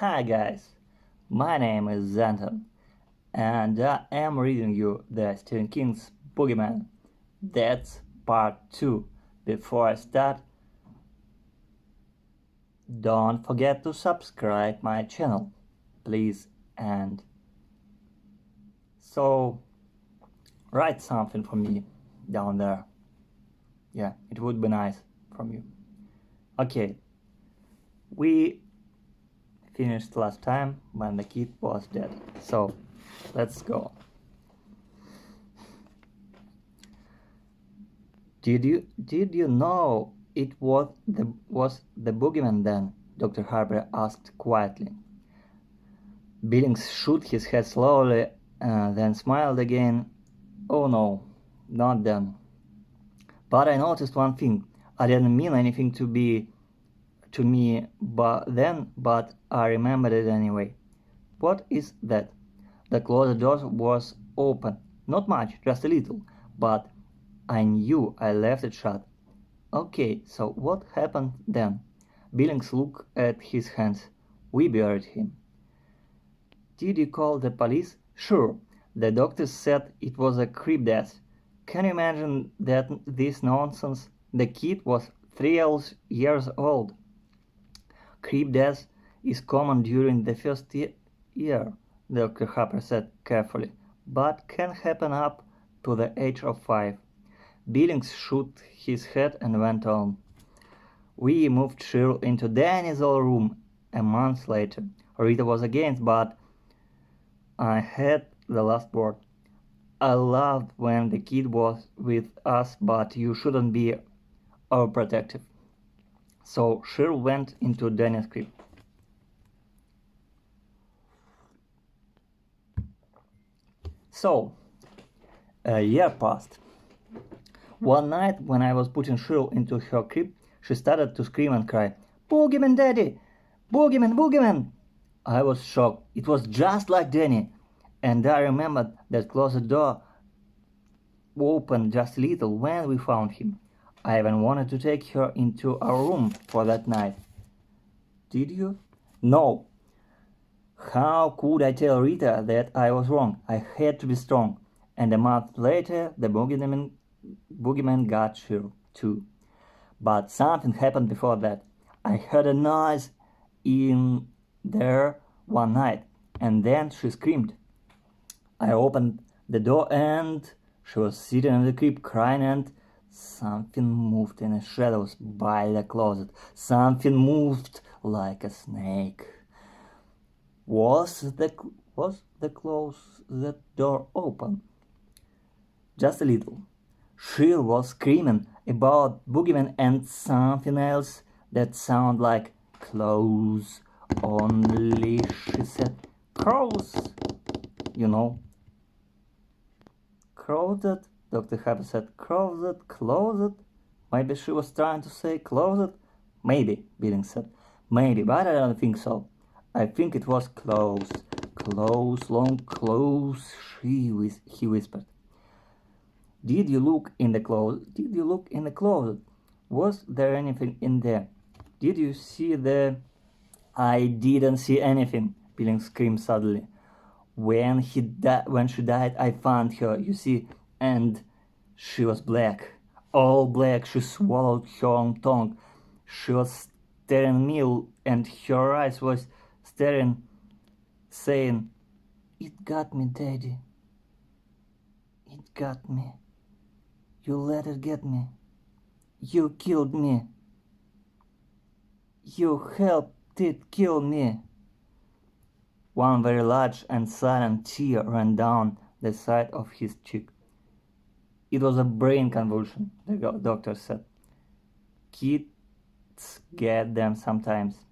Hi guys, my name is Zenton, and I am reading you the Stephen King's Boogeyman. That's part 2. Before I start, don't forget to subscribe my channel, please, and so write something for me down there. Yeah, it would be nice from you. Okay, we finished last time when the kid was dead, so let's go. Did you know it was the Boogeyman then? Dr. Harper asked quietly. Billings shook his head slowly, then smiled again. Oh no, not then. But I noticed one thing. I didn't mean anything to me but I remembered it anyway. What is that? The closet door was open. Not much, just a little, but I knew I left it shut. Okay, so what happened then? Billings looked at his hands. We buried him. Did you call the police? Sure. The doctors said it was a creep death. Can you imagine this nonsense? The kid was 3 years old. Creep death is common during the first year, Dr. Harper said carefully, but can happen up to the age of 5. Billings shook his head and went on. We moved Cheryl into Danny's old room a month later. Rita was against, but I had the last word. I loved when the kid was with us, but you shouldn't be overprotective. So Cheryl went into Danny's crib. So, a year passed. One night, when I was putting Cheryl into her crib, she started to scream and cry, "Boogeyman, Daddy! Boogeyman, Boogeyman!" I was shocked. It was just like Danny. And I remembered that closet door opened just a little when we found him. I even wanted to take her into our room for that night. Did you? No. How could I tell Rita that I was wrong? I had to be strong. And a month later, the Boogeyman got Cheryl, too. But something happened before that. I heard a noise in there one night, and then she screamed. I opened the door and she was sitting in the crib crying, and something moved in the shadows by the closet. Something moved like a snake. Was the closet door open? Just a little. She was screaming about Boogeyman and something else that sounded like close. Only she said crows. You know. Closet? Dr. Harper said closet. Maybe she was trying to say closet? Maybe, Billings said. Maybe, but I don't think so. I think it was close. Close, long close, he whispered. Did you look in the closet? Was there anything in there? Did you see the... I didn't see anything, Billings screamed suddenly. When she died, I found her, you see, and she was black. All black. She swallowed her own tongue. She was staring at me, and her eyes was staring, saying, "It got me, Daddy. It got me. You let it get me. You killed me. You helped it kill me." One very large and silent tear ran down the side of his cheek. It was a brain convulsion, the doctor said. Kids get them sometimes.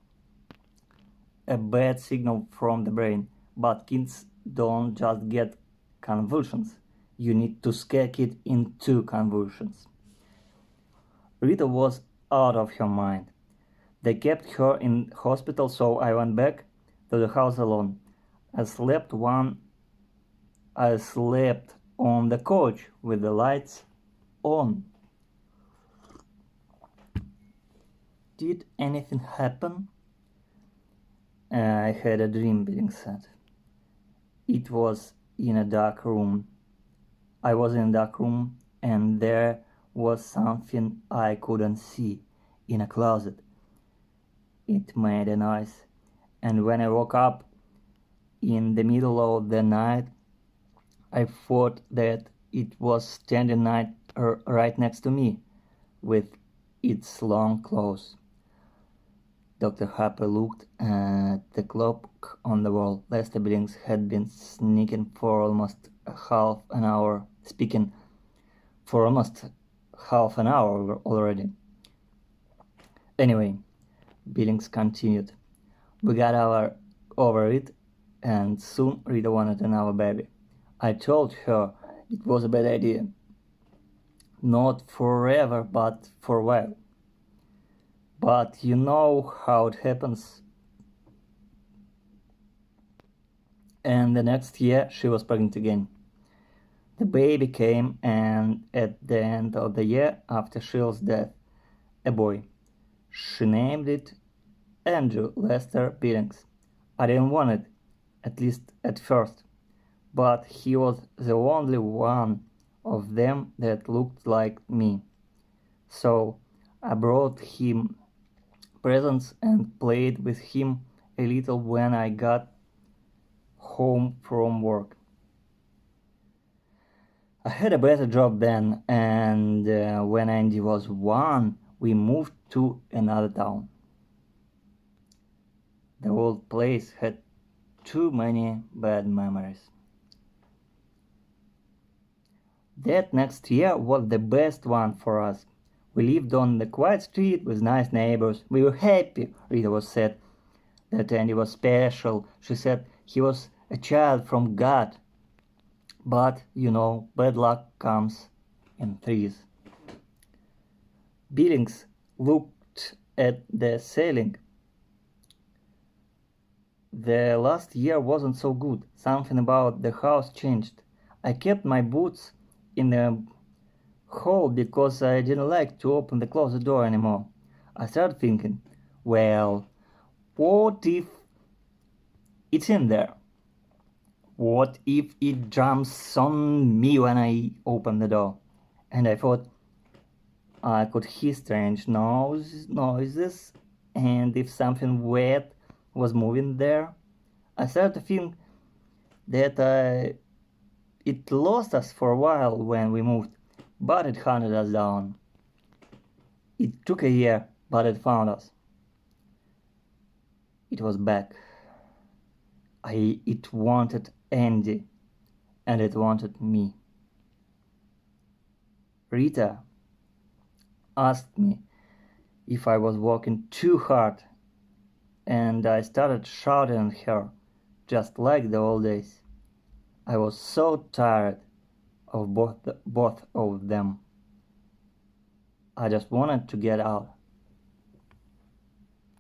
A bad signal from the brain, but kids don't just get convulsions. You need to scare kid into convulsions. Rita was out of her mind. They kept her in hospital, so I went back to the house alone. I slept on the couch with the lights on. Did anything happen? I had a dream, Billings said. It was in a dark room. I was in a dark room and there was something I couldn't see in a closet. It made a noise, and when I woke up in the middle of the night, I thought that it was standing right next to me with its long claws. Dr. Harper looked at the clock on the wall. Lester Billings had been speaking for almost half an hour already. Anyway, Billings continued. We got over it, and soon Rita wanted another baby. I told her it was a bad idea. Not forever, but for a while. But you know how it happens. And the next year she was pregnant again. The baby came, and at the end of the year after Shell's death, a boy. She named it Andrew Lester Billings. I didn't want it, at least at first, but he was the only one of them that looked like me. So I brought him presents and played with him a little when I got home from work. I had a better job then, and when Andy was 1, we moved to another town. The old place had too many bad memories. That next year was the best one for us. We lived on the quiet street with nice neighbors. We were happy, Rita was said. That Andy was special. She said he was a child from God. But, you know, bad luck comes in threes. Billings looked at the ceiling. The last year wasn't so good. Something about the house changed. I kept my boots in the hall because I didn't like to open the closet door anymore. I started thinking, well, what if it's in there? What if it jumps on me when I open the door? And I thought I could hear strange noises, and if something wet was moving there, I started to think that it lost us for a while when we moved, but it hunted us down. It took a year, but it found us. It was back. It wanted Andy, and it wanted me. Rita asked me if I was working too hard, and I started shouting at her, just like the old days. I was so tired of both of them. I just wanted to get out.